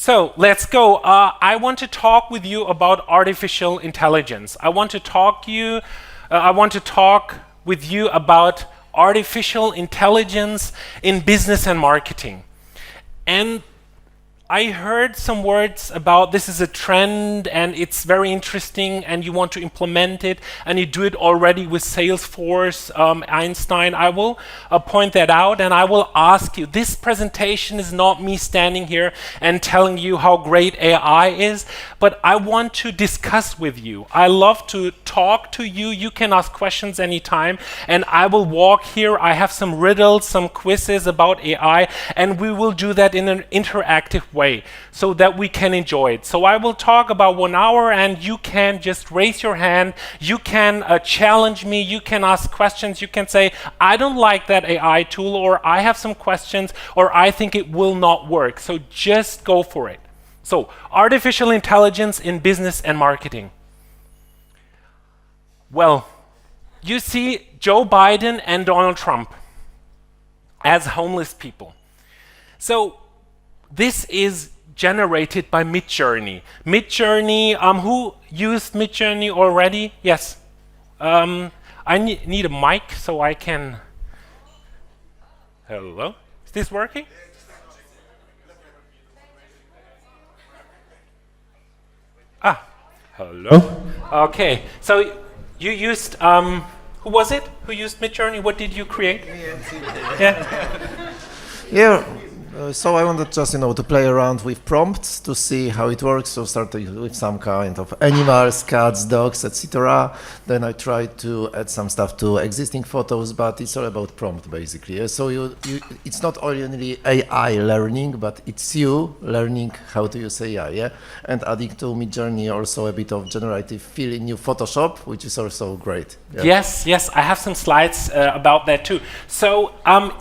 So let's go. I want to talk with you about artificial intelligence. I want to talk with you about artificial intelligence in business and marketing. And I heard some words about this is a trend and it's very interesting and you want to implement it and you do it already with Salesforce, Einstein. I will point that out and I will ask you, this presentation is not me standing here and telling you how great AI is, but I want to discuss with you. I love to talk to you. You can ask questions anytime and I will walk here. I have some riddles, some quizzes about AI and we will do that in an interactive way so that we can enjoy it. So I will talk about 1 hour and you can just raise your hand, you can challenge me, you can ask questions, you can say, I don't like that AI tool, or I have some questions, or I think it will not work. So just go for it. So artificial intelligence in business and marketing. Well, you see Joe Biden and Donald Trump as homeless people. So this is generated by Midjourney. Midjourney, who used Midjourney already? Yes. I need a mic so I can... Hello? Is this working? Hello? Okay, so you used, who was it? Who used Midjourney? What did you create? Yeah. So I wanted just, to play around with prompts to see how it works. So started with some kind of animals, cats, dogs, etc. Then I tried to add some stuff to existing photos, but it's all about prompt basically. Yeah? So it's not only AI learning, but it's you learning how to use AI, yeah? And adding to Midjourney also a bit of generative fill in new Photoshop, which is also great. Yeah? Yes, I have some slides about that too. So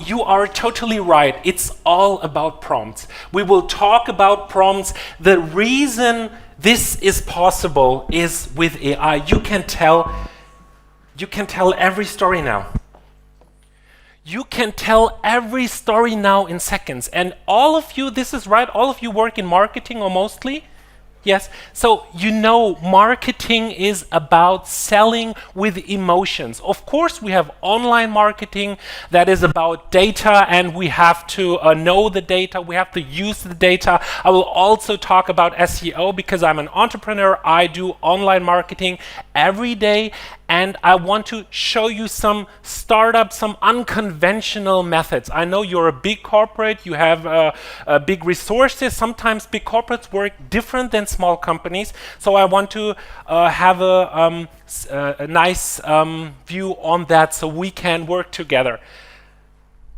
you are totally right. It's all about prompts. We will talk about prompts. The reason this is possible is with AI. You can tell every story now. You can tell every story now in seconds. And all of you, this is right, all of you work in marketing or mostly. Yes, so marketing is about selling with emotions. Of course, we have online marketing that is about data and we have to know the data, we have to use the data. I will also talk about SEO because I'm an entrepreneur. I do online marketing every day and I want to show you some startups, some unconventional methods. I know you're a big corporate, you have big resources. Sometimes big corporates work different than small companies. So I want to have a nice view on that so we can work together.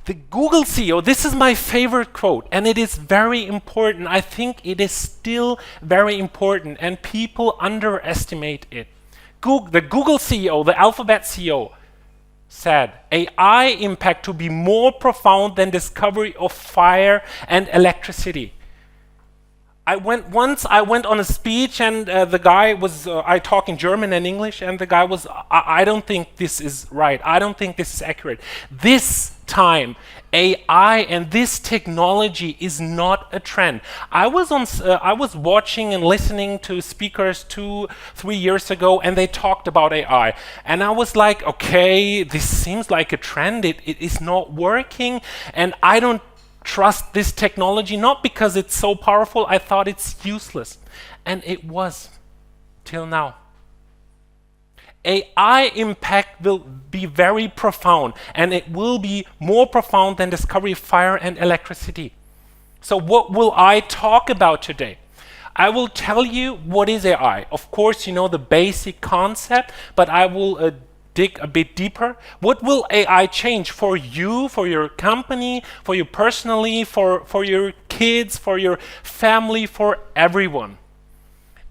The Google CEO, this is my favorite quote, and it is very important. I think it is still very important, and people underestimate it. The Google CEO, the Alphabet CEO, said, AI impact to be more profound than discovery of fire and electricity. I went on a speech and the guy was, I talk in German and English, and the guy was, I don't think this is right. I don't think this is accurate. This time, AI and this technology is not a trend. I was watching and listening to speakers 2-3 years ago, and they talked about AI. And I was like, okay, this seems like a trend. It is not working, and I don't trust this technology, not because it's so powerful. I thought it's useless, and it was till now. AI impact will be very profound, and it will be more profound than discovery of fire and electricity. So what will I talk about today? I will tell you what is AI. Of course, you know the basic concept, but I will dig a bit deeper. What will AI change for you, for your company, for you personally, for your kids, for your family, for everyone?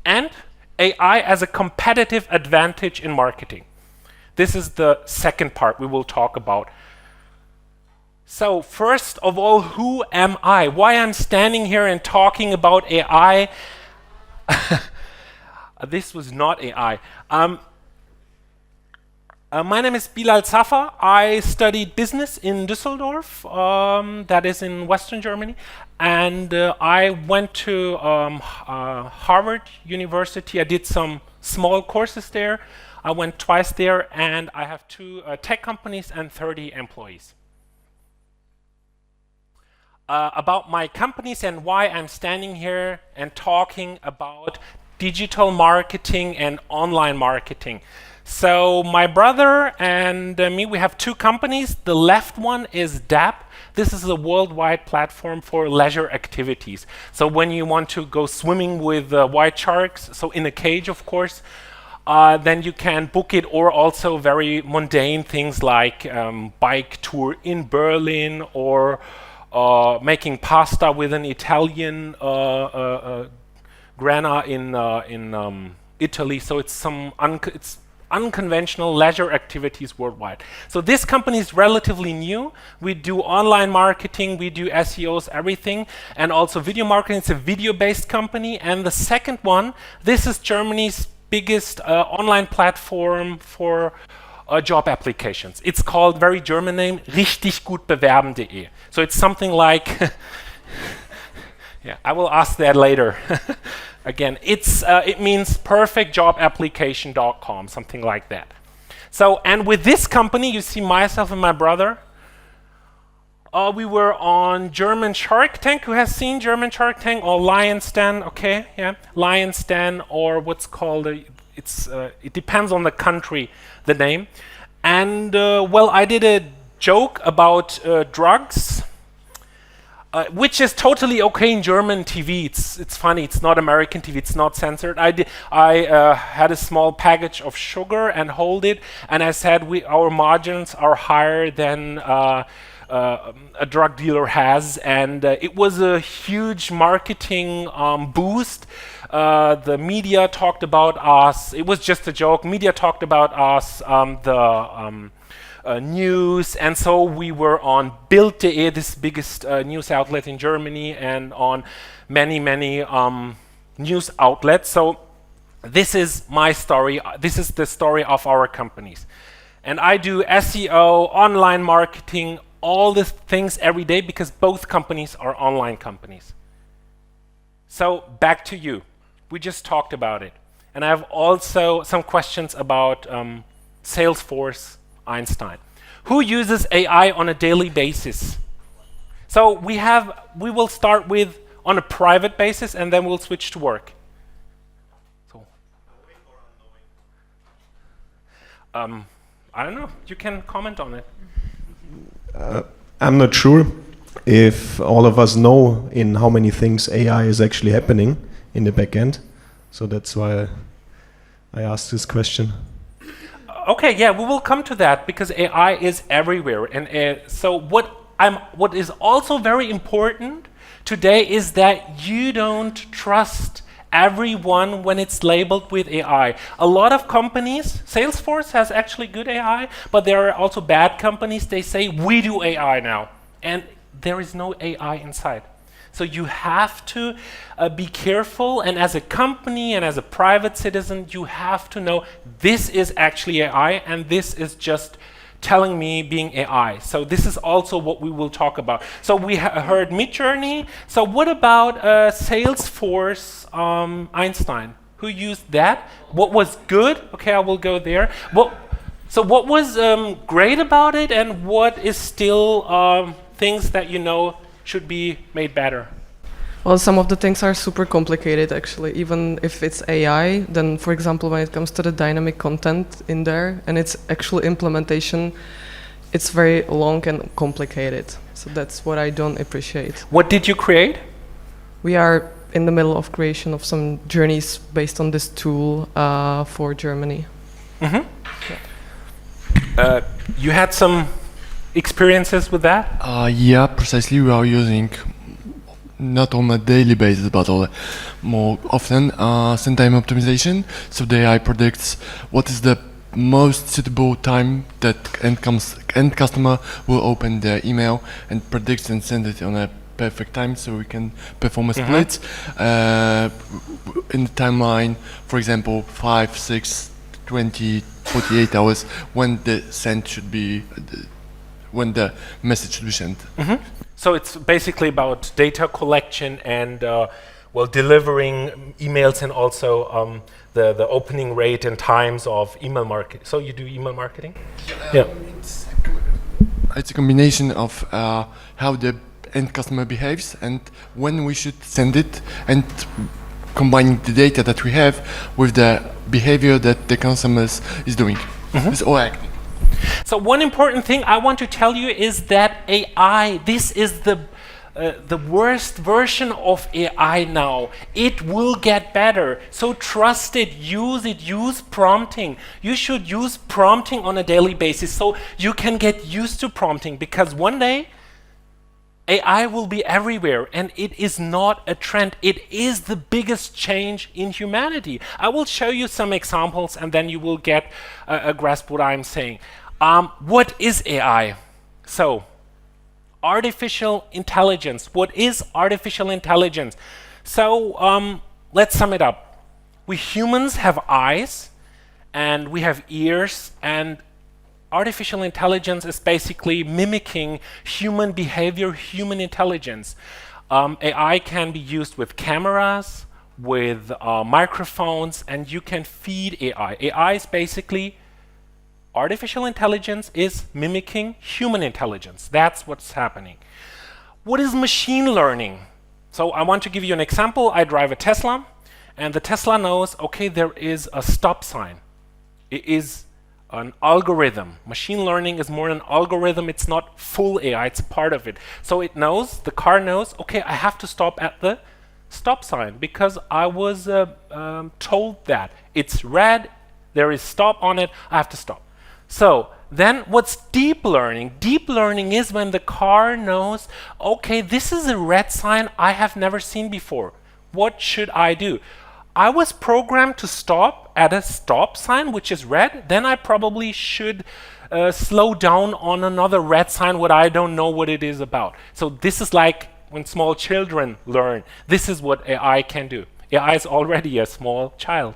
And AI as a competitive advantage in marketing. This is the second part we will talk about. So first of all, who am I? Why I'm standing here and talking about AI? This was not AI. My name is Bilal Zafar. I studied business in Düsseldorf, that is in Western Germany, and I went to Harvard University. I did some small courses there. I went twice there, and I have 2 tech companies and 30 employees. About my companies and why I'm standing here and talking about digital marketing and online marketing. So my brother and me, we have 2 companies. The left one is DAP. This is a worldwide platform for leisure activities. So when you want to go swimming with white sharks, so in a cage, of course, then you can book it, or also very mundane things like bike tour in Berlin, or making pasta with an Italian grana in Italy. So it's it's unconventional leisure activities worldwide. So this company is relatively new. We do online marketing, we do SEOs, everything, and also video marketing. It's a video-based company. And the second one, this is Germany's biggest online platform for job applications. It's called, very German name, richtiggutbewerben.de. So it's something like, yeah, I will ask that later. Again, it means perfectjobapplication.com, something like that. So, and with this company, you see myself and my brother. We were on German Shark Tank. Who has seen German Shark Tank or Lion's Den? Okay, yeah, Lion's Den, or what's called it depends on the country, the name. And well, I did a joke about drugs. Which is totally okay in German TV. It's funny. It's not American TV. It's not censored. I had a small package of sugar and hold it, and I said our margins are higher than a drug dealer has, and it was a huge marketing boost. The media talked about us. It was just a joke. Media talked about us. News, and so we were on Bild.de, this biggest news outlet in Germany, and on many news outlets. So this is my story. This is the story of our companies, and I do SEO, online marketing, all these things every day because both companies are online companies. So back to you. We just talked about it, and I have also some questions about Salesforce Einstein. Who uses AI on a daily basis? So we will start with on a private basis, and then we'll switch to work. So, I don't know. You can comment on it. I'm not sure if all of us know in how many things AI is actually happening in the back end. So that's why I asked this question. Okay, yeah, we will come to that because AI is everywhere, and so what is also very important today is that you don't trust everyone when it's labeled with AI. A lot of companies, Salesforce has actually good AI, but there are also bad companies. They say we do AI now, and there is no AI inside. So you have to be careful, and as a company and as a private citizen, you have to know this is actually AI and this is just telling me being AI. So this is also what we will talk about. So we heard Midjourney. So what about Salesforce Einstein? Who used that? What was good? Okay, I will go there. So what was great about it, and what is still things that you know should be made better? Well, some of the things are super complicated, actually. Even if it's AI, then, for example, when it comes to the dynamic content in there and its actual implementation, it's very long and complicated. So that's what I don't appreciate. What did you create? We are in the middle of creation of some journeys based on this tool for Germany. Mm-hmm. Yeah. You had some experiences with that? Yeah, precisely. We are using not on a daily basis, but more often send time optimization. So the AI predicts what is the most suitable time that end customer will open their email, and predicts and send it on a perfect time, so we can perform a split in the timeline. For example, 5, 6, 20, 48 hours when the send should be, when the message should be sent. So it's basically about data collection and well, delivering emails and also the opening rate and times of email marketing. So you do email marketing? Yeah. It's a combination of how the end customer behaves and when we should send it, and combining the data that we have with the behavior that the customers is doing. It's all acting. So one important thing I want to tell you is that AI, this is the worst version of AI now. It will get better. So trust it, use prompting. You should use prompting on a daily basis so you can get used to prompting, because one day AI will be everywhere, and it is not a trend. It is the biggest change in humanity. I will show you some examples and then you will get a grasp what I'm saying. What is AI? So, artificial intelligence. What is artificial intelligence? So, let's sum it up. We humans have eyes and we have ears, and artificial intelligence is basically mimicking human behavior, human intelligence. AI can be used with cameras, with microphones, and you can feed AI. AI is basically, artificial intelligence is mimicking human intelligence. That's what's happening. What is machine learning? So I want to give you an example. I drive a Tesla, and the Tesla knows, okay, there is a stop sign. It is an algorithm. Machine learning is more an algorithm. It's not full AI, it's part of it. So it knows, the car knows, okay, I have to stop at the stop sign because I was told that. It's red, there is stop on it, I have to stop. So then what's deep learning? Deep learning is when the car knows, okay, this is a red sign I have never seen before. What should I do? I was programmed to stop at a stop sign, which is red. Then I probably should slow down on another red sign, what I don't know what it is about. So this is like when small children learn. This is what AI can do. AI is already a small child.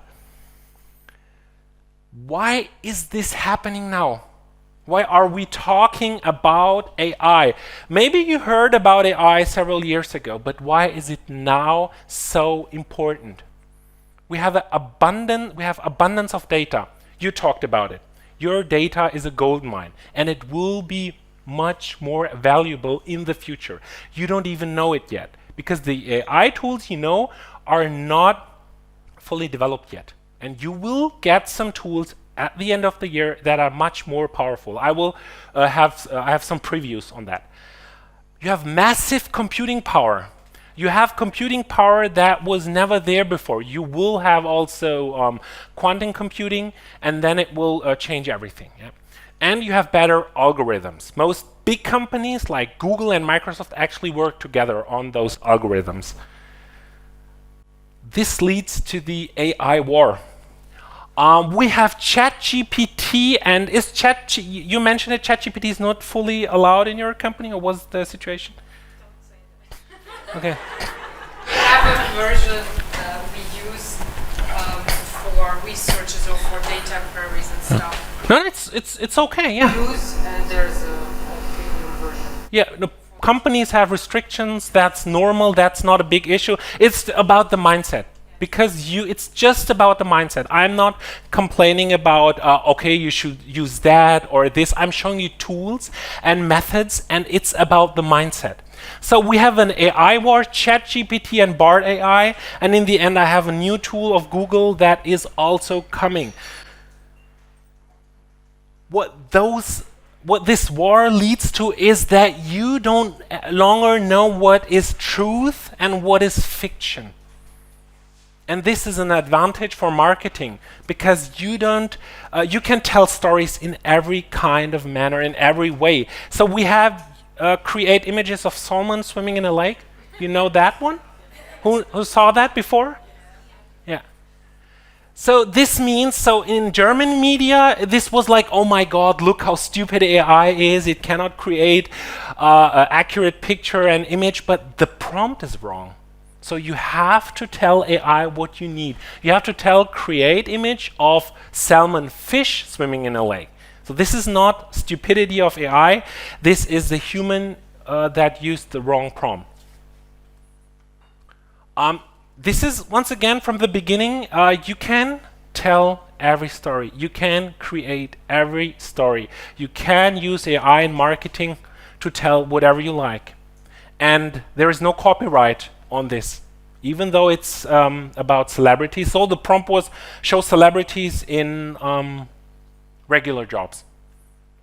Why is this happening now? Why are we talking about AI? Maybe you heard about AI several years ago, but why is it now so important? We have abundance of data. You talked about it. Your data is a gold mine, and it will be much more valuable in the future. You don't even know it yet, because the AI tools you know are not fully developed yet. And you will get some tools at the end of the year that are much more powerful. I will I have some previews on that. You have massive computing power. You have computing power that was never there before. You will have also quantum computing, and then it will change everything. Yeah? And you have better algorithms. Most big companies like Google and Microsoft actually work together on those algorithms. This leads to the AI war. We have ChatGPT, and you mentioned that ChatGPT is not fully allowed in your company, or was the situation? Okay. We have a version we use for researches or for data queries and stuff. No, it's okay. Yeah. Use, and there's a premium version. Yeah. The companies have restrictions. That's normal. That's not a big issue. It's about the mindset. Because it's just about the mindset. I'm not complaining about, okay, you should use that or this. I'm showing you tools and methods, and it's about the mindset. So we have an AI war, ChatGPT and Bard AI, and in the end I have a new tool of Google that is also coming. What this war leads to is that you don't longer know what is truth and what is fiction. And this is an advantage for marketing, because you can tell stories in every kind of manner, in every way. So we have create images of salmon swimming in a lake. You know that one? Who saw that before? Yeah. So this means, so in German media, this was like, oh my God, look how stupid AI is. It cannot create an accurate picture and image, but the prompt is wrong. So you have to tell AI what you need. You have to tell create image of salmon fish swimming in a lake. So this is not stupidity of AI. This is the human that used the wrong prompt. This is, once again, from the beginning, you can tell every story. You can create every story. You can use AI in marketing to tell whatever you like. And there is no copyright on this, even though it's about celebrities. So the prompt was show celebrities in regular jobs.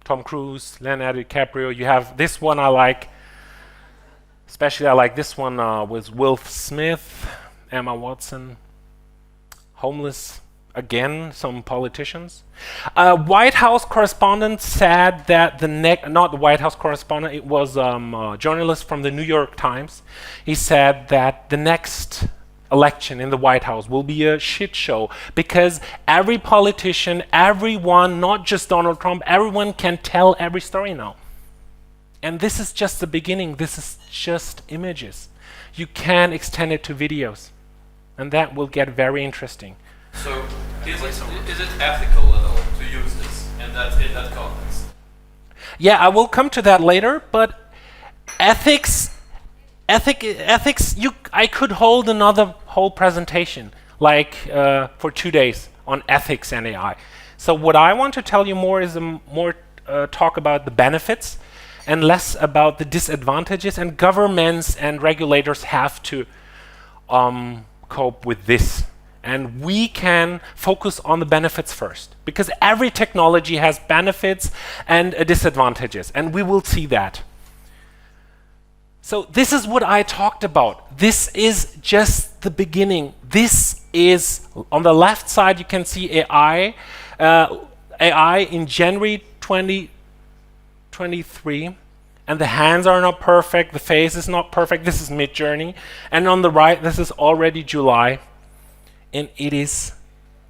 Tom Cruise, Leonardo DiCaprio. You have this one I like. Especially I like this one with Will Smith, Emma Watson, homeless, again, some politicians. White House correspondent said that not the White House correspondent, it was a journalist from the New York Times. He said that the next election in the White House will be a shit show because every politician, everyone, not just Donald Trump, everyone can tell every story now. And this is just the beginning. This is just images. You can extend it to videos. And that will get very interesting. So, is it ethical at all to use this in that context? Yeah, I will come to that later, but ethics, I could hold another whole presentation, like for 2 days on ethics and AI. So what I want to tell you more is more talk about the benefits and less about the disadvantages, and governments and regulators have to cope with this. And we can focus on the benefits first, because every technology has benefits and disadvantages, and we will see that. So this is what I talked about. This is just the beginning. This is, on the left side, you can see AI in January 2023, and the hands are not perfect, the face is not perfect, this is Mid-Journey. And on the right, this is already July, and it is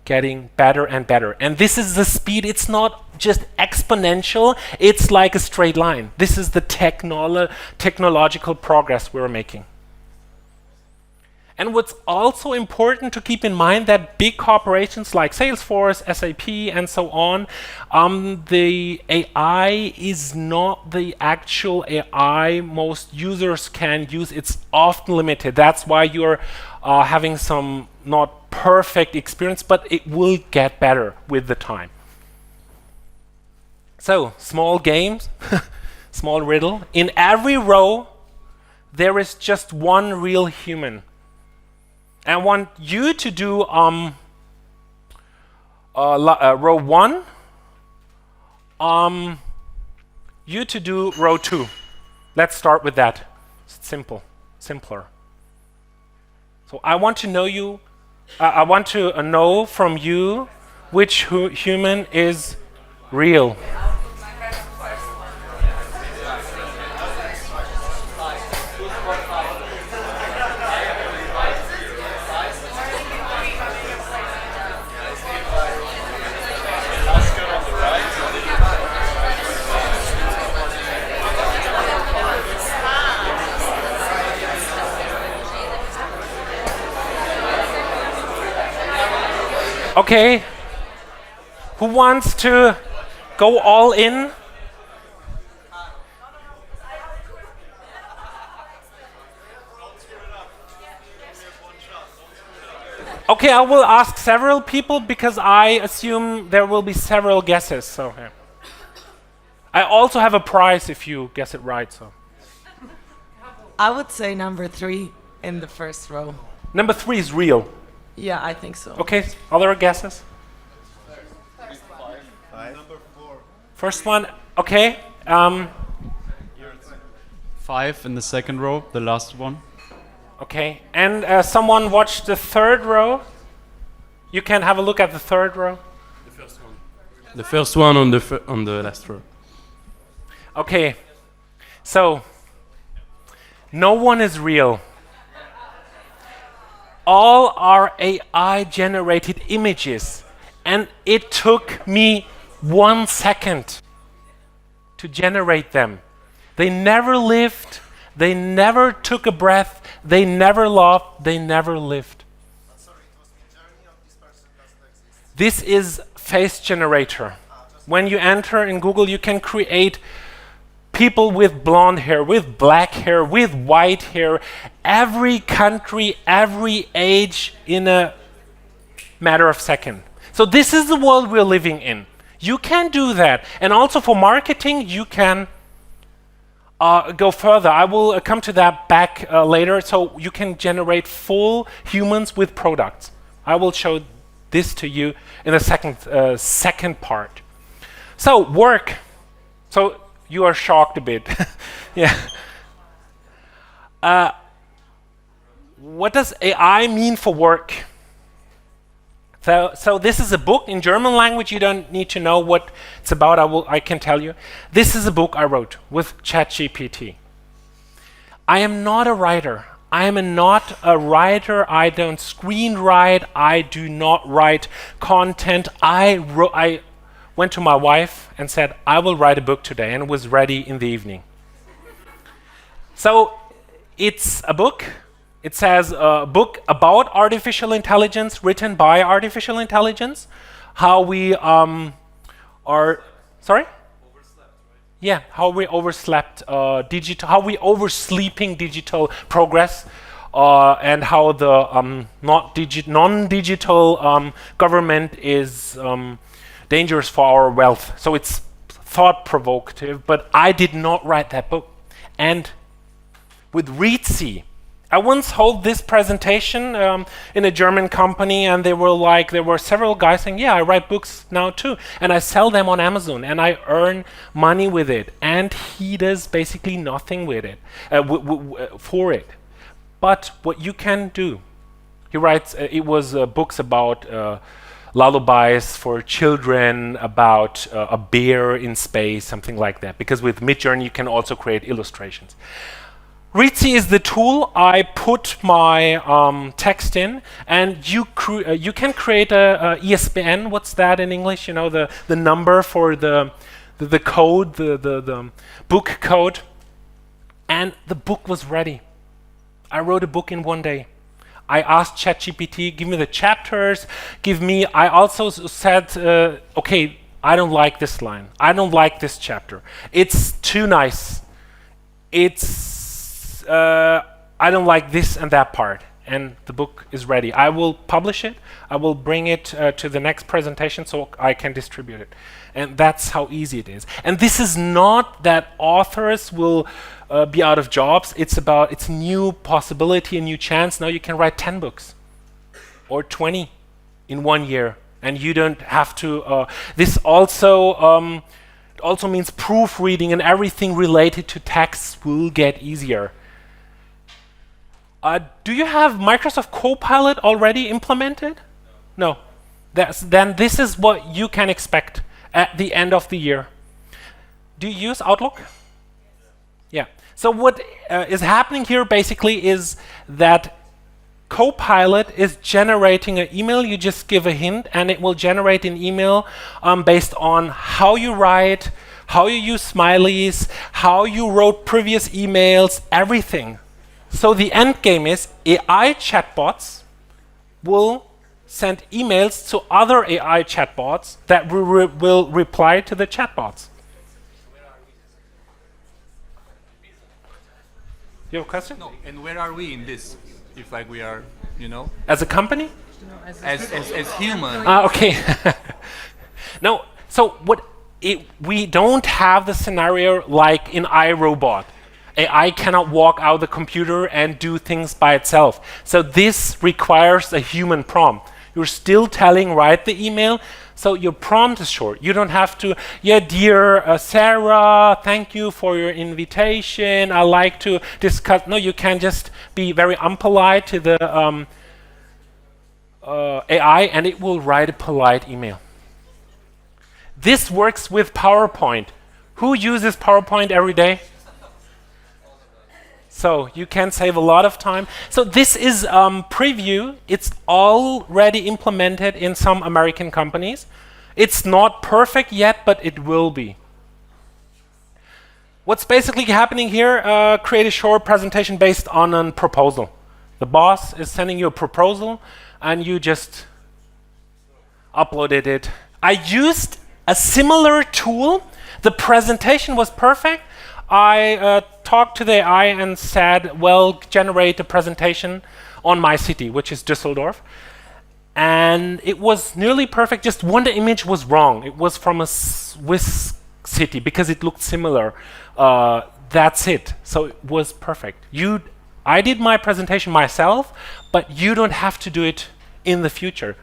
getting better and better. And this is the speed, it's not just exponential, it's like a straight line. This is the technological progress we're making. And what's also important to keep in mind that big corporations like Salesforce, SAP, and so on, the AI is not the actual AI most users can use. It's often limited. That's why you're having some not perfect experience, but it will get better with the time. So, small games, small riddle. In every row, there is just one real human. I want you to do row 1, you to do row 2. Let's start with that. It's simpler. So I want to know you, I want to know from you which human is real. Okay, who wants to go all in? Okay, I will ask several people because I assume there will be several guesses. So yeah. I also have a prize if you guess it right. So I would say number 3 in the first row. number 3 is real. Yeah, I think so. Okay, other guesses? Number 4. First one, okay. 5 in the second row, the last one. Okay, and someone watched the third row? You can have a look at the third row. The first one. The first one on the last row. Okay, so no one is real. All are AI generated images, and it took me 1 second to generate them. They never lived, They never took a breath. They never loved. They never lived. This is face generator. When you enter in Google, you can create people with blonde hair, with black hair, with white hair, every country, every age in a matter of seconds. So this is the world we're living in. You can do that. And also for marketing, you can go further. I will come to that back later. So you can generate full humans with products. I will show this to you in the second part. So work. So you are shocked a bit. Yeah. What does AI mean for work? So this is a book in German language. You don't need to know what it's about. I can tell you. This is a book I wrote with ChatGPT. I am not a writer. I am not a writer. I don't screenwrite. I do not write content. I went to my wife and said, I will write a book today, and it was ready in the evening. So it's a book. It says a book about artificial intelligence, written by artificial intelligence, how we are, sorry? Overslept, right? Yeah, how we overslept digital, how we oversleeping digital progress, and how the non-digital government is dangerous for our wealth. So it's thought-provocative, but I did not write that book. And with Reedsy, I once held this presentation in a German company, and there were several guys saying, yeah, I write books now too, and I sell them on Amazon, and I earn money with it, and he does basically nothing with it, for it. But what you can do, he writes, it was books about lullabies for children, about a bear in space, something like that, because with Midjourney you can also create illustrations. Reedsy is the tool. I put my text in, and you can create a ISBN. What's that in English? You know, the number for the code, the book code. And the book was ready. I wrote a book in one day. I asked ChatGPT, give me the chapters, I also said, okay, I don't like this line. I don't like this chapter. It's too nice. I don't like this and that part, and the book is ready. I will publish it. I will bring it to the next presentation so I can distribute it. And that's how easy it is. And this is not that authors will be out of jobs. It's new possibility, a new chance. Now you can write 10 books or 20 in 1 year, and you don't have to. This also means proofreading, and everything related to text will get easier. Do you have Microsoft Copilot already implemented? No. Then this is what you can expect at the end of the year. Do you use Outlook? Yeah. So what is happening here basically is that Copilot is generating an email. You just give a hint, and it will generate an email based on how you write, how you use smileys, how you wrote previous emails, everything. So the end game is AI chatbots will send emails to other AI chatbots that will reply to the chatbots. You have a question? No, and where are we in this? If like we are, you know? As a company? As human. Okay. No, so we don't have the scenario like in iRobot. AI cannot walk out the computer and do things by itself. So this requires a human prompt. You're still telling, write the email, so your prompt is short. You don't have to, yeah, dear Sarah, thank you for your invitation. I like to discuss. No, you can just be very unpolite to the AI, and it will write a polite email. This works with PowerPoint. Who uses PowerPoint every day? So you can save a lot of time. So this is preview. It's already implemented in some American companies. It's not perfect yet, but it will be. What's basically happening here, create a short presentation based on a proposal. The boss is sending you a proposal and you just uploaded it. I used a similar tool. The presentation was perfect. I talked to the AI and said, well, generate a presentation on my city, which is Düsseldorf. And it was nearly perfect. Just one image was wrong. It was from a Swiss city because it looked similar. That's it. So it was perfect. I did my presentation myself, but you don't have to do it in the future.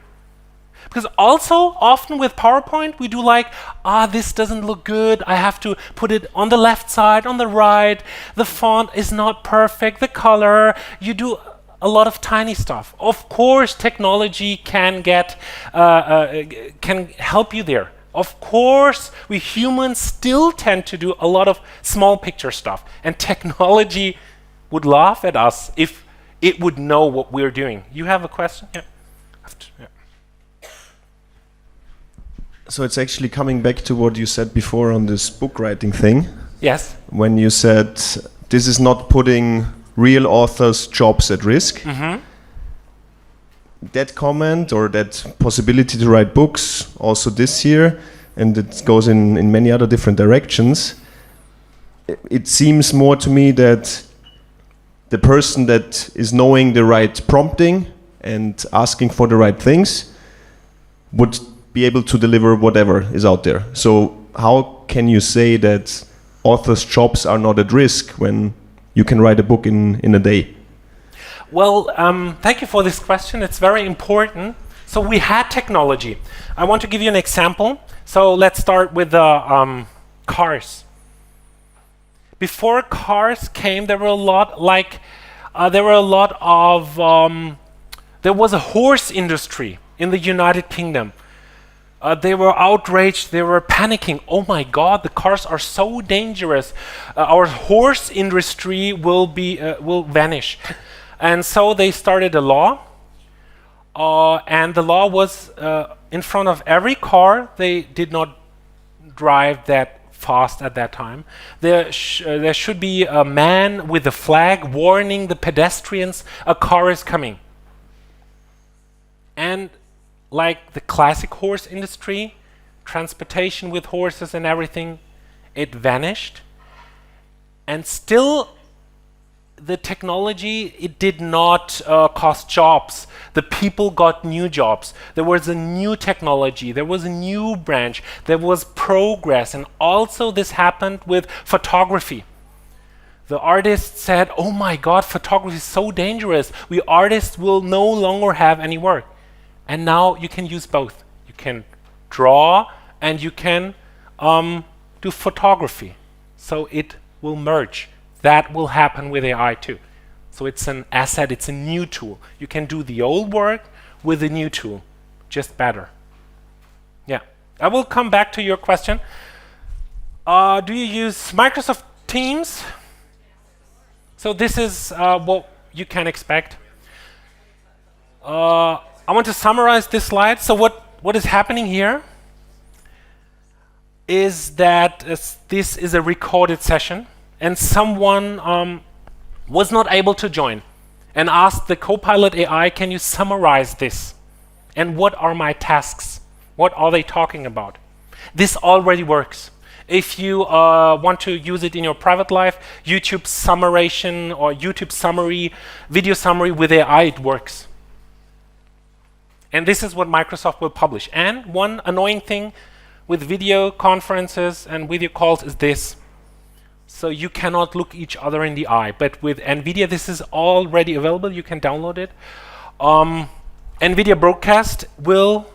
Because also, often with PowerPoint, we do like, this doesn't look good. I have to put it on the left side, on the right. The font is not perfect, the color. You do a lot of tiny stuff. Of course, technology can help you there. Of course, we humans still tend to do a lot of small picture stuff. And technology would laugh at us if it would know what we're doing. You have a question? Yeah. So it's actually coming back to what you said before on this book writing thing. Yes. When you said this is not putting real authors' jobs at risk. Mm-hmm. That comment or that possibility to write books also this year, and it goes in many other different directions. It seems more to me that the person that is knowing the right prompting and asking for the right things would be able to deliver whatever is out there. So how can you say that authors' jobs are not at risk when you can write a book in a day? Well, thank you for this question. It's very important. So we had technology. I want to give you an example. So let's start with the cars. Before cars came, there was a horse industry in the United Kingdom. They were outraged, they were panicking. Oh my God, the cars are so dangerous. Our horse industry will vanish. And so they started a law. And the law was in front of every car. They did not drive that fast at that time. There should be a man with a flag warning the pedestrians a car is coming. And like the classic horse industry, transportation with horses and everything, it vanished. And still, the technology, it did not cost jobs. The people got new jobs. There was a new technology. There was a new branch. There was progress. And also this happened with photography. The artists said, oh my God, photography is so dangerous. We artists will no longer have any work. And now you can use both. You can draw and you can do photography. So it will merge. That will happen with AI too. So it's an asset, it's a new tool. You can do the old work with a new tool, just better. Yeah. I will come back to your question. Do you use Microsoft Teams? So this is what you can expect. I want to summarize this slide. So what is happening here is that this is a recorded session and someone was not able to join and asked the Copilot AI, can you summarize this? And what are my tasks? What are they talking about? This already works. If you want to use it in your private life, YouTube summarization or YouTube summary, video summary with AI, it works. And this is what Microsoft will publish. And one annoying thing with video conferences and video calls is this. So you cannot look each other in the eye. But with NVIDIA, this is already available. You can download it. NVIDIA Broadcast will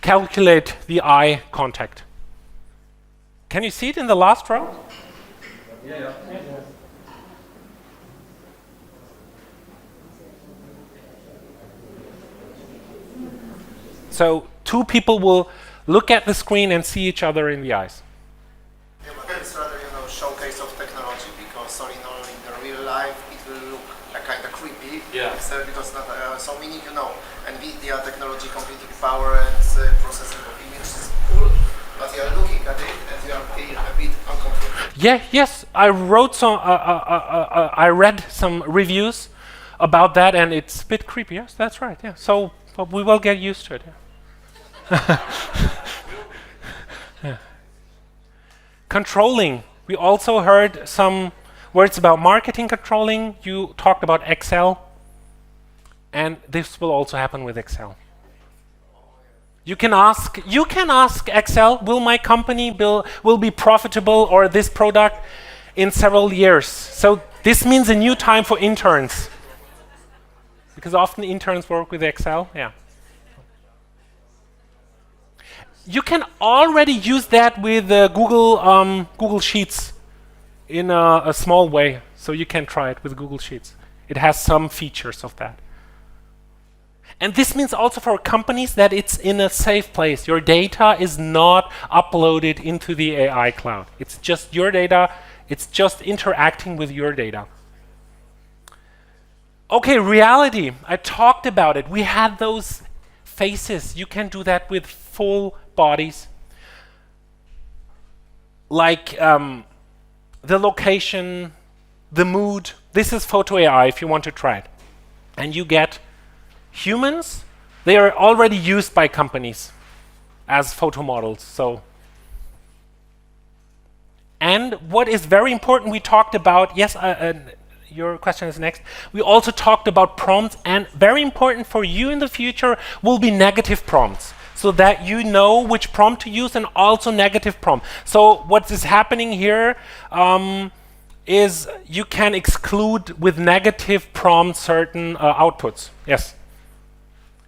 calculate the eye contact. Can you see it in the last row? Yeah. So two people will look at the screen and see each other in the eyes. Yeah, but it's rather, showcase of technology because in the real life it will look kind of creepy. Yeah. Because not so meaning NVIDIA technology, computing power and processing of images but you are looking at it and you are feeling a bit uncomfortable. Yeah, yes, I wrote some, I read some reviews about that, and it's a bit creepy. Yes, that's right. Yeah, so but we will get used to it. Yeah. Yeah. Controlling. We also heard some words about marketing controlling. You talked about Excel, and this will also happen with Excel. You can ask Excel, will my company will be profitable, or this product in several years? So this means a new time for interns, because often interns work with Excel. Yeah. You can already use that with Google Sheets in a small way. So you can try it with Google Sheets. It has some features of that. And this means also for companies that it's in a safe place. Your data is not uploaded into the AI cloud. It's just your data. It's just interacting with your data. Okay, reality. I talked about it. We had those faces. You can do that with full bodies. Like the location, the mood. This is photo AI if you want to try it. And you get humans. They are already used by companies as photo models. So, and what is very important, we talked about, yes, your question is next. We also talked about prompts, and very important for you in the future will be negative prompts, so that you know which prompt to use, and also negative prompt. So what is happening here is you can exclude with negative prompts certain outputs. Yes.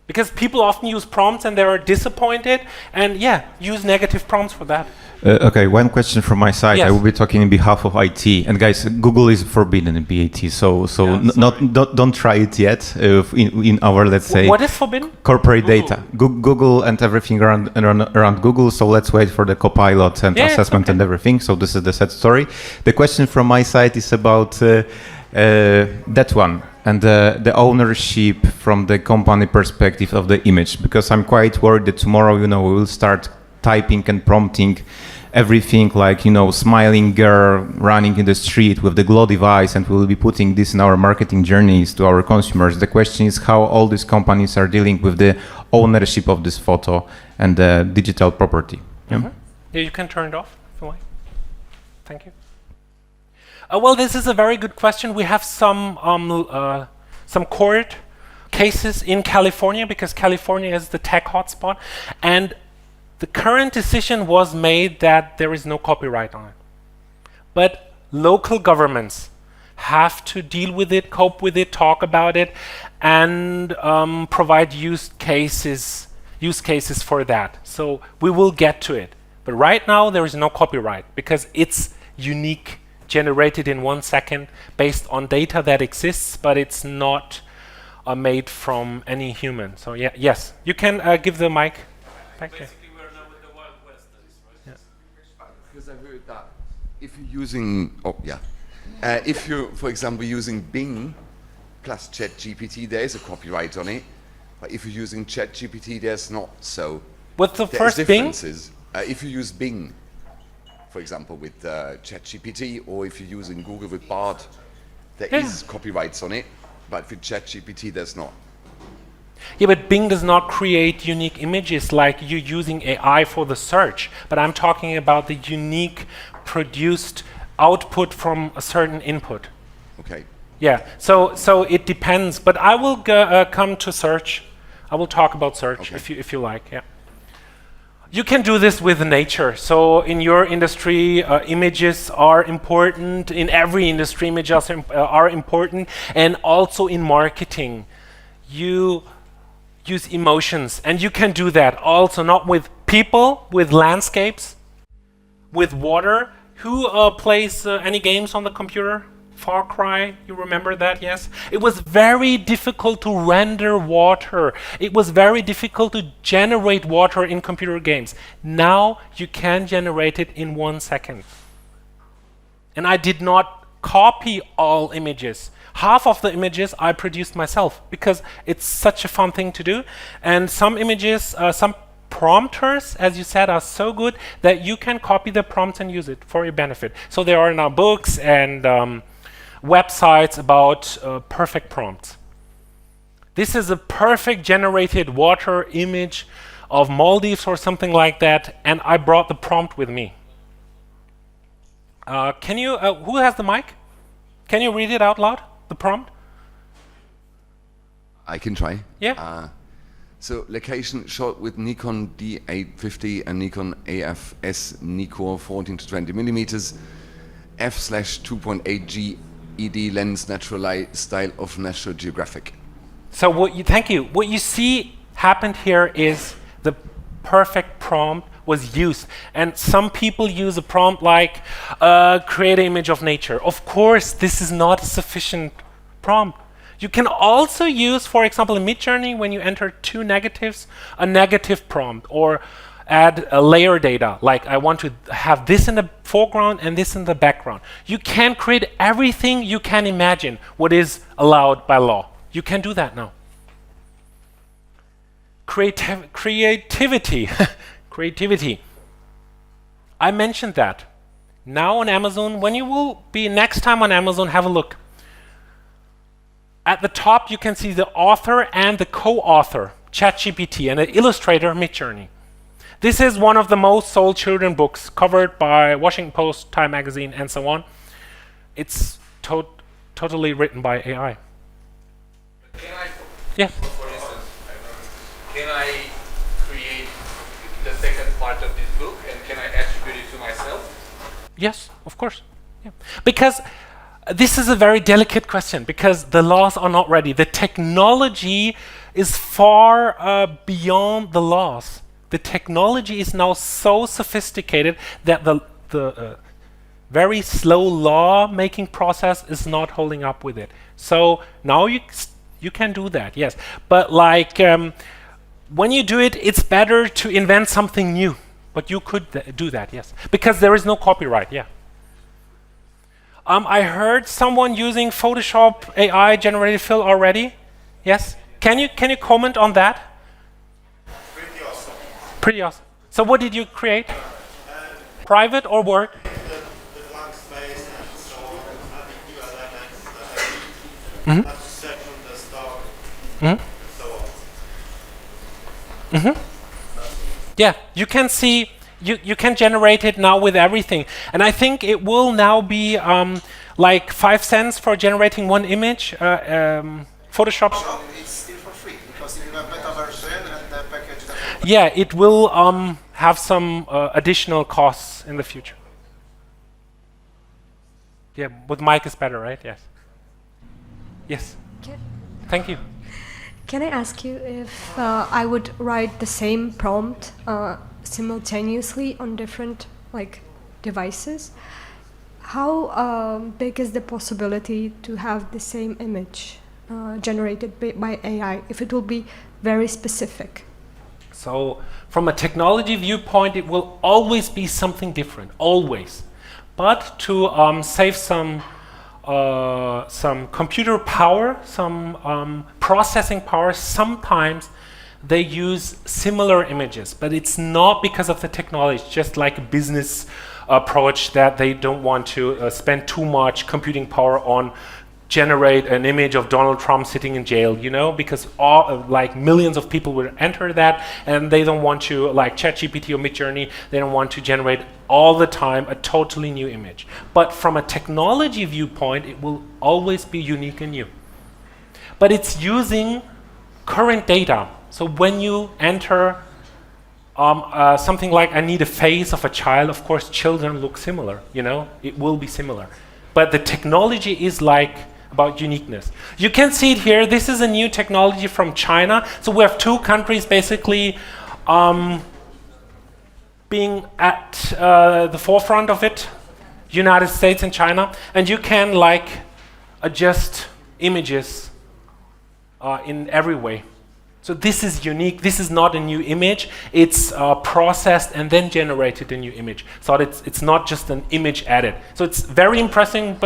Because people often use prompts and they are disappointed, and yeah, use negative prompts for that. Okay, one question from my side. Yes. I will be talking on behalf of IT, and guys, Google is forbidden in BAT, so don't try it yet. In our, let's say, what is forbidden? Corporate data, Google and everything around Google. So let's wait for the Copilot and assessment and everything. So this is the sad story. The question from my side is about that one. And the ownership from the company perspective of the image, because I'm quite worried that tomorrow, we will start typing and prompting everything, like, smiling girl running in the street with the glow device, and we will be putting this in our marketing journeys to our consumers. The question is how all these companies are dealing with the ownership of this photo and the digital property. Mm-hmm. Yeah, you can turn it off if you like. Thank you. Well, this is a very good question. We have some court cases in California, because California is the tech hotspot, and the current decision was made that there is no copyright on it. But local governments have to deal with it, cope with it, talk about it, and provide use cases for that. So we will get to it. But right now there is no copyright, because it's unique, generated in 1 second based on data that exists, but it's not made from any human. So yeah, yes, you can give the mic back here. Basically, we're now with the Wild West, right? Yeah. Because I heard that if you're using, if you're, for example, using Bing plus ChatGPT, there is a copyright on it. But if you're using ChatGPT, there's not. So what's the first Bing? If you use Bing, for example, with ChatGPT, or if you're using Google with Bard, there is copyrights on it, but with ChatGPT, there's not. Yeah, but Bing does not create unique images like you're using AI for the search, but I'm talking about the unique produced output from a certain input. Okay. Yeah, so it depends, but I will come to search. I will talk about search if you like, yeah. You can do this with nature. So in your industry, images are important. In every industry, images are important. And also in marketing, you use emotions. And you can do that also, not with people, with landscapes, with water. Who plays any games on the computer? Far Cry, you remember that, yes? It was very difficult to render water. It was very difficult to generate water in computer games. Now you can generate it in 1 second. And I did not copy all images. Half of the images I produced myself, because it's such a fun thing to do. And some images, some prompters, as you said, are so good that you can copy the prompts and use it for your benefit. So there are now books and websites about perfect prompts. This is a perfect generated water image of Maldives or something like that, and I brought the prompt with me. Can you, who has the mic? Can you read it out loud, the prompt? I can try. Yeah. So location shot with Nikon D850 and Nikon AFS Nikkor 14 to 20 millimeters, f/2.8G ED lens natural light style of National Geographic. So thank you. What you see happened here is the perfect prompt was used. And some people use a prompt like create an image of nature. Of course, this is not a sufficient prompt. You can also use, for example, in Midjourney, when you enter 2 negatives, a negative prompt, or add a layer data, like I want to have this in the foreground and this in the background. You can create everything you can imagine what is allowed by law. You can do that now. Creativity. Creativity. I mentioned that. Now on Amazon, when you will be next time on Amazon, have a look. At the top, you can see the author and the co-author, ChatGPT, and the illustrator, Midjourney. This is one of the most sold children books covered by Washington Post, Time Magazine, and so on. It's totally written by AI. Can I, yeah. For instance, can I create the second part of this book and can I attribute it to myself? Yes, of course. Yeah. Because this is a very delicate question, because the laws are not ready. The technology is far beyond the laws. The technology is now so sophisticated that the very slow law-making process is not holding up with it. So now you can do that, yes. But like when you do it, it's better to invent something new. But you could do that, yes. Because there is no copyright, yeah. I heard someone using Photoshop AI generated fill already. Yes? Can you comment on that? Pretty awesome. Pretty awesome. So what did you create? Private or work? The blank space and so on, adding new elements, add section the stock, and so on. Yeah, you can see. You can generate it now with everything. And I think it will now be like 5 cents for generating one image. Photoshop. It's still for free, because if you have beta version and the package... Yeah, it will have some additional costs in the future. Yeah, with mic is better, right? Yes. Yes. Thank you. Can I ask you if I would write the same prompt simultaneously on different devices? How big is the possibility to have the same image generated by AI, if it will be very specific? So from a technology viewpoint, it will always be something different, always. But to save some computer power, some processing power, sometimes they use similar images, but it's not because of the technology. It's just like a business approach that they don't want to spend too much computing power on generate an image of Donald Trump sitting in jail, you know, because millions of people will enter that, and they don't want to, like ChatGPT or Midjourney, they don't want to generate all the time a totally new image. But from a technology viewpoint, it will always be unique and new. But it's using current data. So when you enter something like, I need a face of a child, of course children look similar, you know, it will be similar. But the technology is about uniqueness. You can see it here. This is a new technology from China. So we have 2 countries basically being at the forefront of it, United States and China. And you can adjust images in every way. So this is unique. This is not a new image. It's processed and then generated a new image. So it's not just an image added. So it's very impressive,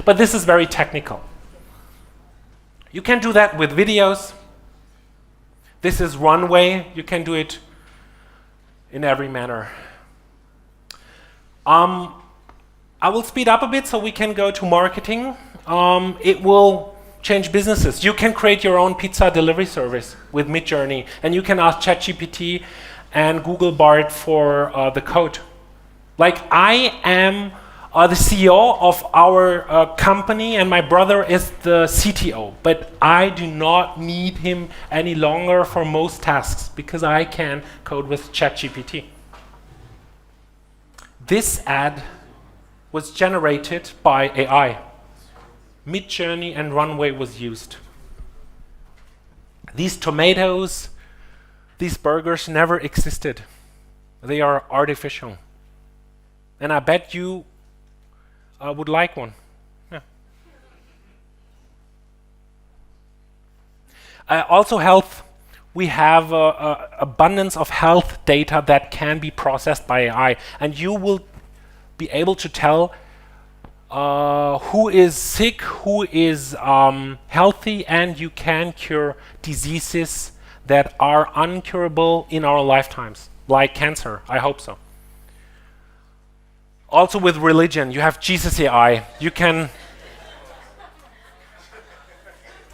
but this is very technical. You can do that with videos. This is runway. You can do it in every manner. I will speed up a bit so we can go to marketing. It will change businesses. You can create your own pizza delivery service with Midjourney, and you can ask ChatGPT and Google Bard for the code. Like, I am the CEO of our company, and my brother is the CTO, but I do not need him any longer for most tasks because I can code with ChatGPT. This ad was generated by AI. Midjourney and Runway was used. These tomatoes, these burgers never existed. They are artificial. And I bet you would like one. Yeah. Also health. We have abundance of health data that can be processed by AI, and you will be able to tell who is sick, who is healthy, and you can cure diseases that are uncurable in our lifetimes, like cancer. I hope so. Also with religion, you have Jesus AI. You can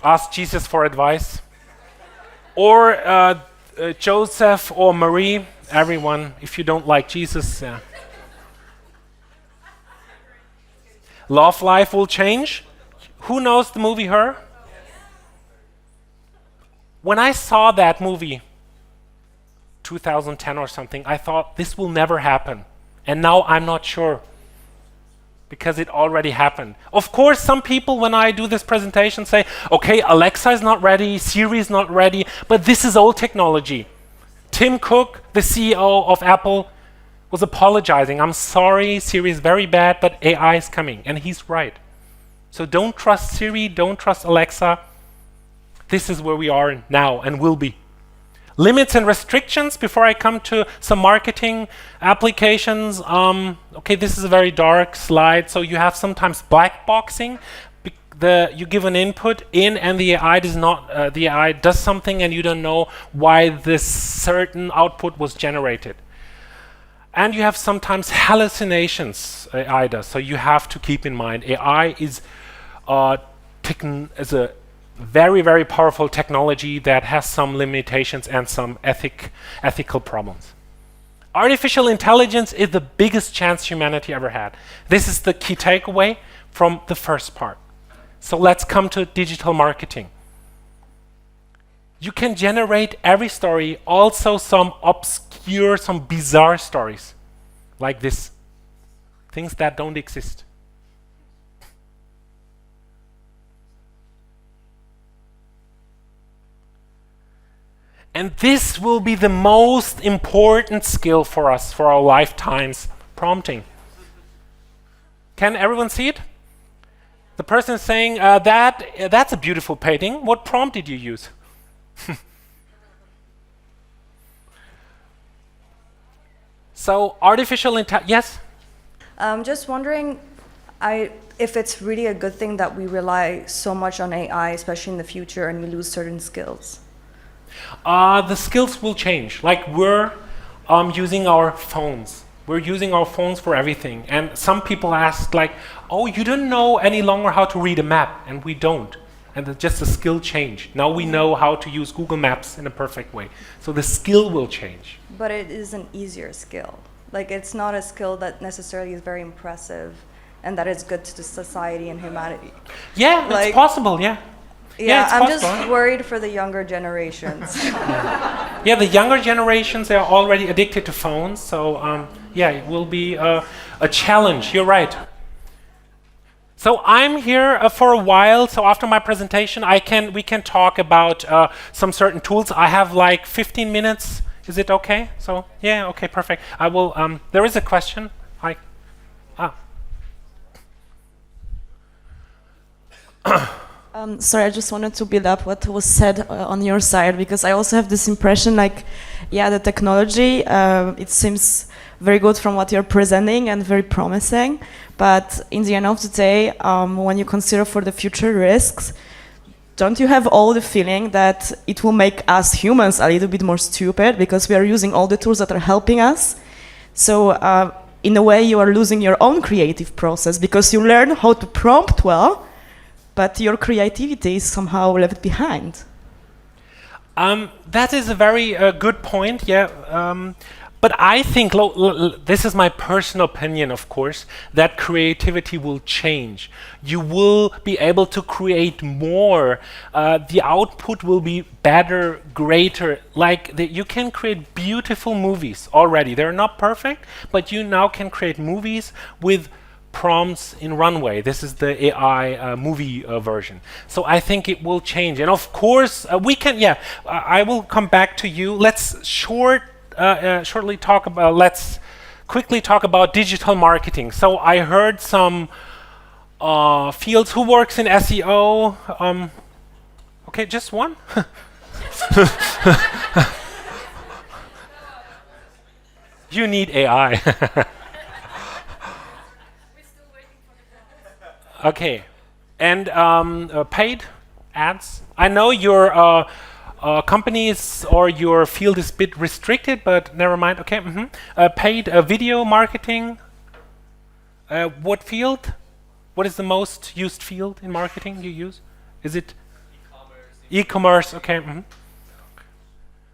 ask Jesus for advice. Or Joseph or Marie, everyone, if you don't like Jesus. Yeah. Love life will change. Who knows the movie Her? When I saw that movie, 2010 or something, I thought this will never happen. And now I'm not sure, because it already happened. Of course, some people, when I do this presentation, say, okay, Alexa is not ready, Siri is not ready, but this is old technology. Tim Cook, the CEO of Apple, was apologizing. I'm sorry, Siri is very bad, but AI is coming, and he's right. So don't trust Siri, don't trust Alexa. This is where we are now and will be. Limits and restrictions, before I come to some marketing applications. Okay, this is a very dark slide. So you have sometimes black boxing. You give an input in, and the AI does not. The AI does something, and you don't know why this certain output was generated. And you have sometimes hallucinations. AI does. So you have to keep in mind AI is as a very, very powerful technology that has some limitations and some ethical problems. Artificial intelligence is the biggest chance humanity ever had. This is the key takeaway from the first part. So let's come to digital marketing. You can generate every story, also some obscure, some bizarre stories, like this, things that don't exist. And this will be the most important skill for us for our lifetimes, prompting. Can everyone see it? The person is saying, that's a beautiful painting. What prompt did you use? So artificial intelligence, yes? I'm just wondering if it's really a good thing that we rely so much on AI, especially in the future, and we lose certain skills. The skills will change. Like, we're using our phones. We're using our phones for everything. And some people ask, like, oh, you don't know any longer how to read a map. And we don't. And it's just a skill change. Now we know how to use Google Maps in a perfect way. So the skill will change. But it is an easier skill. Like, it's not a skill that necessarily is very impressive and that is good to the society and humanity. Yeah, like, it's possible, yeah. Yeah, it's I'm possible. just worried for the younger generations. Yeah, the younger generations, they are already addicted to phones. So yeah, it will be a challenge. You're right. So I'm here for a while. So after my presentation, we can talk about some certain tools. I have like 15 minutes. Is it okay? So yeah, okay, perfect. I will. There is a question. Sorry, I just wanted to build up what was said on your side, because I also have this impression, like, yeah, the technology, it seems very good from what you're presenting and very promising, but in the end of the day, when you consider for the future risks, don't you have all the feeling that it will make us humans a little bit more stupid because we are using all the tools that are helping us? So in a way, you are losing your own creative process because you learn how to prompt well, but your creativity is somehow left behind. That is a very good point, yeah. But I think, this is my personal opinion, of course, that creativity will change. You will be able to create more. The output will be better, greater. Like, you can create beautiful movies already. They're not perfect, but you now can create movies with prompts in Runway. This is the AI movie version. So I think it will change. And of course, we can, I will come back to you. Let's shortly talk about, let's quickly talk about digital marketing. So I heard some fields. Who works in SEO? Okay, just one? You need AI. Okay, and paid ads. I know your companies or your field is a bit restricted, but never mind. Okay, paid video marketing. What field? What is the most used field in marketing you use? Is it e-commerce? Okay.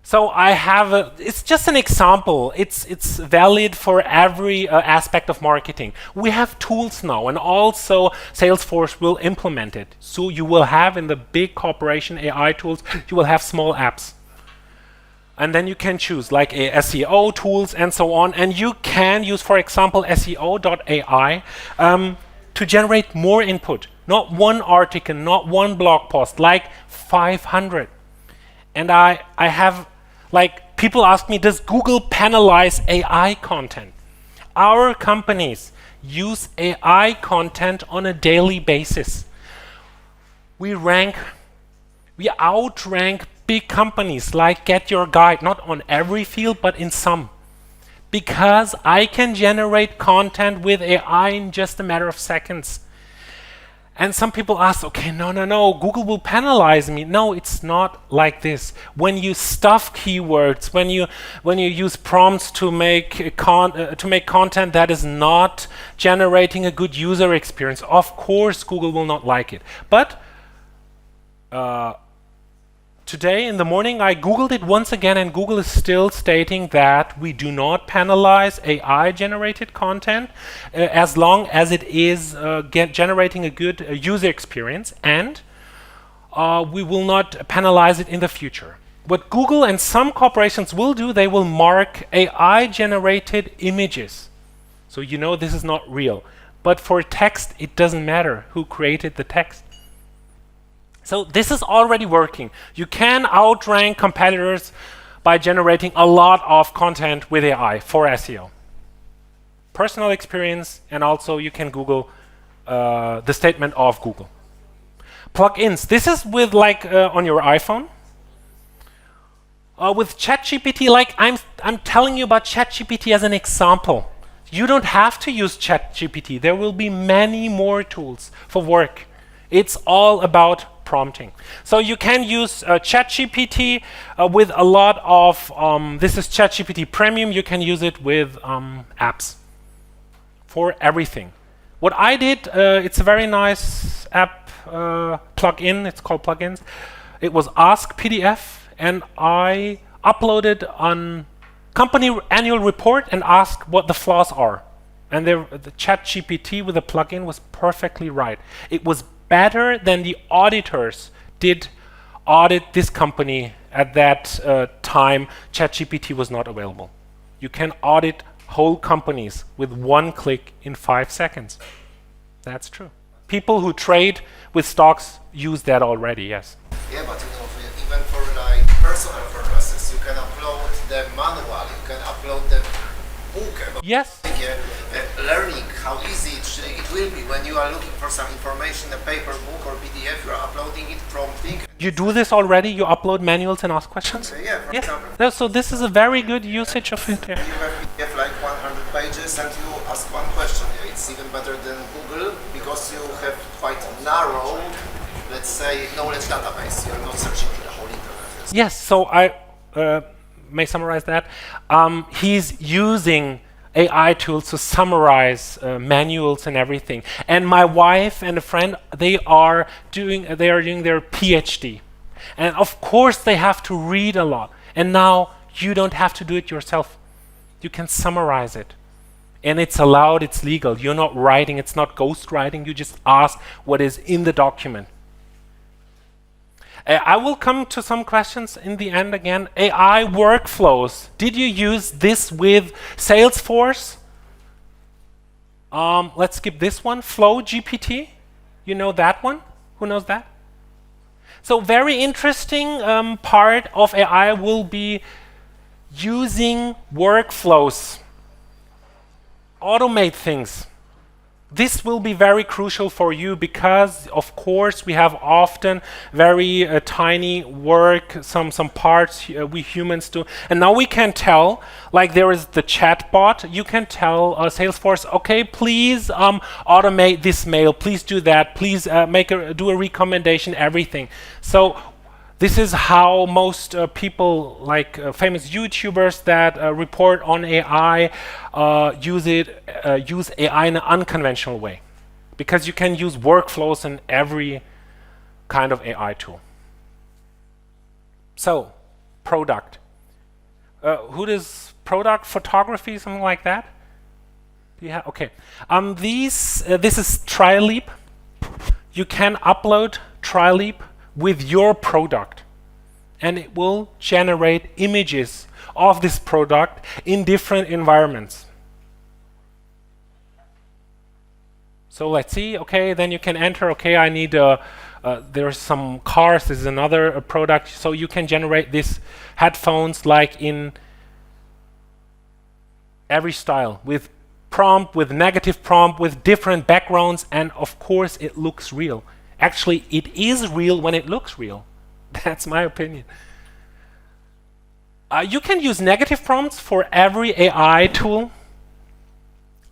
So I have it's just an example. It's valid for every aspect of marketing. We have tools now, and also Salesforce will implement it. So you will have in the big corporation AI tools, you will have small apps. And then you can choose like SEO tools and so on. And you can use, for example, SEO.ai to generate more input. Not one article, not one blog post, like 500. And I have, like, people ask me, does Google penalize AI content? Our companies use AI content on a daily basis. We outrank big companies like Get Your Guide, not on every field, but in some. Because I can generate content with AI in just a matter of seconds. And some people ask, okay, no, Google will penalize me. No, it's not like this. When you stuff keywords, when you use prompts to make content that is not generating a good user experience, of course Google will not like it. But today in the morning I Googled it once again, and Google is still stating that we do not penalize AI-generated content as long as it is generating a good user experience, and we will not penalize it in the future. What Google and some corporations will do, they will mark AI-generated images. So you know this is not real. But for text, it doesn't matter who created the text. So this is already working. You can outrank competitors by generating a lot of content with AI for SEO. Personal experience, and also you can Google the statement of Google. Plugins. This is with like on your iPhone. With ChatGPT, like I'm telling you about ChatGPT as an example. You don't have to use ChatGPT. There will be many more tools for work. It's all about prompting. So you can use ChatGPT with a lot of, this is ChatGPT Premium, you can use it with apps for everything. What I did, it's a very nice app plugin, it's called Plugins. It was Ask PDF, and I uploaded on company annual report and asked what the flaws are. And the ChatGPT with the plugin was perfectly right. It was better than the auditors did audit this company at that time. ChatGPT was not available. You can audit whole companies with one click in 5 seconds. That's true. People who trade with stocks use that already, yes. Yeah, but you know, even for like personal purposes, you can upload the manual, you can upload the book. Yes. Learning how easy it will be when you are looking for some information, a paper, book or PDF, you are uploading it, prompting. You do this already? You upload manuals and ask questions? Yeah, for example. No, so this is a very good usage of it. Yeah. You have PDF like 100 pages and you ask one question. It's even better than Google because you have quite narrow let's say, knowledge database. You're not searching for the whole internet. Yes, so I may summarize that. He's using AI tools to summarize manuals and everything. And my wife and a friend, they are doing their PhD. And of course they have to read a lot. And now you don't have to do it yourself. You can summarize it. And it's allowed, it's legal. You're not writing, it's not ghost writing. You just ask what is in the document. I will come to some questions in the end again. AI workflows. Did you use this with Salesforce? Let's skip this one. Flow GPT. You know that one? Who knows that? So very interesting part of AI will be using workflows. Automate things. This will be very crucial for you because, of course, we have often very tiny work, some parts we humans do. And now we can tell, like there is the chat bot, you can tell Salesforce, okay, please automate this mail, please do that, please do a recommendation, everything. So this is how most people, like famous YouTubers that report on AI, use AI in an unconventional way, because you can use workflows in every kind of AI tool. So, product. Who does product photography, something like that? Yeah, okay. This is TrialLeap. You can upload TrialLeap with your product, and it will generate images of this product in different environments. So let's see, okay, then you can enter, okay, I need, there's some cars, this is another product, so you can generate these headphones like in every style, with prompt, with negative prompt, with different backgrounds, and of course it looks real. Actually, it is real when it looks real. That's my opinion. You can use negative prompts for every AI tool.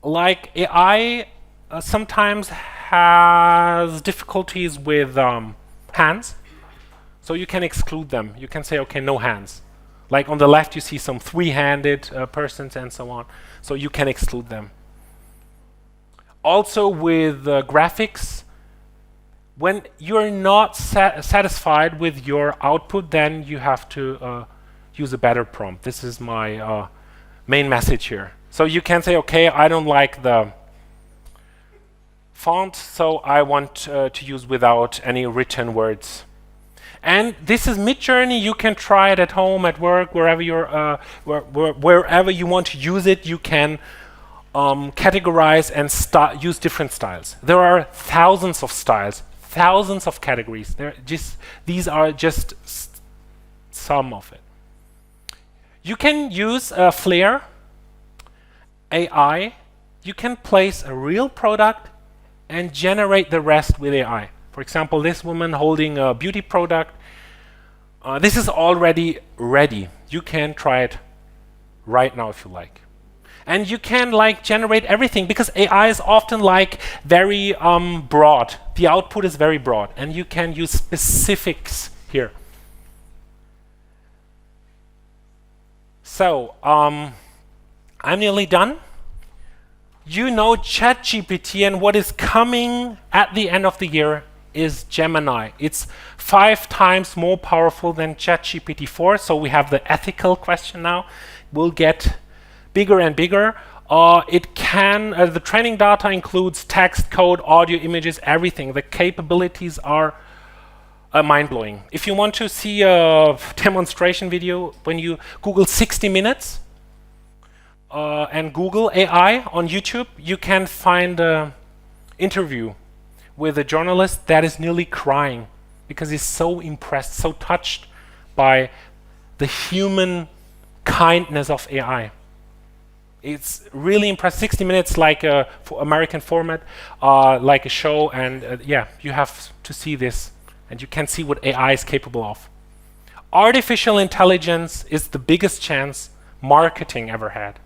Like AI sometimes has difficulties with hands, so you can exclude them. You can say, okay, no hands. Like on the left, you see some three-handed persons and so on. So you can exclude them. Also with graphics, when you're not satisfied with your output, then you have to use a better prompt. This is my main message here. So you can say, okay, I don't like the font, so I want to use without any written words. And this is Midjourney. You can try it at home, at work, wherever you're, wherever you want to use it. You can categorize and use different styles. There are thousands of styles, thousands of categories. These are just some of it. You can use Flair AI. You can place a real product and generate the rest with AI. For example, this woman holding a beauty product. This is already ready. You can try it right now if you like. And you can like generate everything, because AI is often like very broad. The output is very broad, and you can use specifics here. So I'm nearly done. You know ChatGPT, and what is coming at the end of the year is Gemini. It's 5 times more powerful than ChatGPT 4, so we have the ethical question now. We'll get bigger and bigger. It can, the training data includes text, code, audio, images, everything. The capabilities are mind-blowing. If you want to see a demonstration video, when you Google 60 minutes and Google AI on YouTube, you can find an interview with a journalist that is nearly crying because he's so impressed, so touched by the human kindness of AI. It's really impressive. 60 minutes, like a American format, like a show, and yeah, you have to see this, and you can see what AI is capable of. Artificial intelligence is the biggest chance marketing ever had.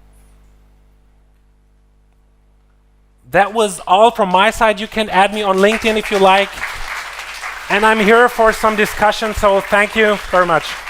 That was all from my side. You can add me on LinkedIn if you like. And I'm here for some discussion, so thank you very much.